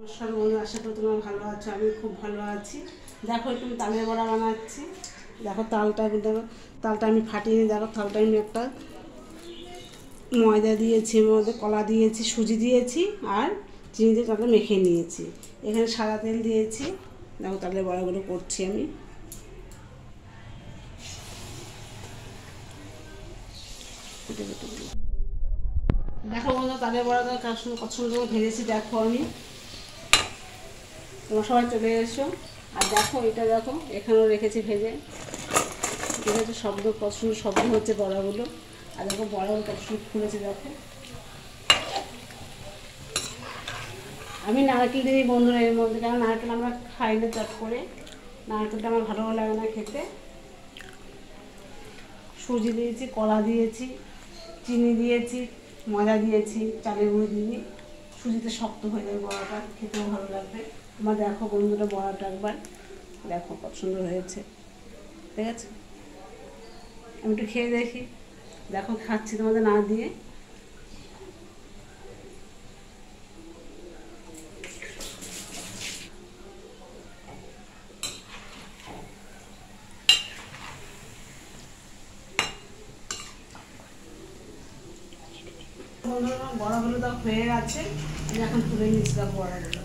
নমস্কার বন্ধুরা, আশা করি তোমরা ভালো আছো। আমি খুব ভালো আছি। দেখো একটু তালের বড়া বানাচ্ছি। দেখো তালটা আমি ফাটিয়ে, দেখো তালটা আমি একটা ময়দা দিয়েছি, মধ্যে কলা দিয়েছি, সুজি দিয়েছি আর চিনি দিয়ে তালটা মেখে নিয়েছি। এখানে সাদা তেল দিয়েছি। দেখো তালের বড়াগুলো করছি আমি। দেখো বন্ধু, তালের বড়াটা কত সুন্দর ভেজেছি। দেখো আমি, তোমরা সবাই চলে এসো। আর দেখো এটা, দেখো এখানেও রেখেছি ভেজে। ঠিক আছে, কত সুন্দর শব্দ হচ্ছে বড়াগুলো। আর দেখো বড়াগুলো কত সুন্দর ফুলেছে। দেখো আমি নারকেল দিই বন্ধুরা এর মধ্যে, কারণ নারকেল আমরা খাই না চট করে। নারকেলটা আমার ভালো লাগে না খেতে। সুজি দিয়েছি, কলা দিয়েছি, চিনি দিয়েছি, ময়দা দিয়েছি, চালের গুঁড়ো দিয়ে। সুজিতে শক্ত হয়ে যাবে বড়াটা, খেতেও ভালো লাগবে। আমার দেখো বন্ধুরা বড়াটা একবার দেখো কত সুন্দর হয়েছে। ঠিক আছে, আমি একটু খেয়ে দেখি। দেখো খাচ্ছি তোমাদের না দিয়ে। বড়াগুলো তো হয়ে গেছে, আমি এখন তুলে নিচ্ছিলাম বড়াগুলো।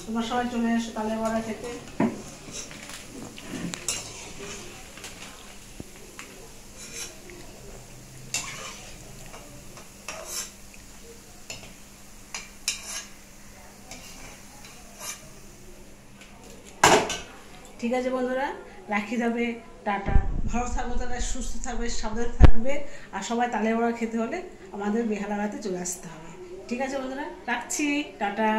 তোমরা সবাই চলে এসো তালের বড়া খেতে। ঠিক আছে বন্ধুরা, রাখি যাবে। টাটা। ভালো থাকবে, তাহলে সুস্থ থাকবে, সাবধানে থাকবে। আর সবাই তালের বড়া খেতে হলে আমাদের বেহালাঘাতে চলে আসতে হবে। ঠিক আছে বন্ধুরা, রাখছি। টাটা।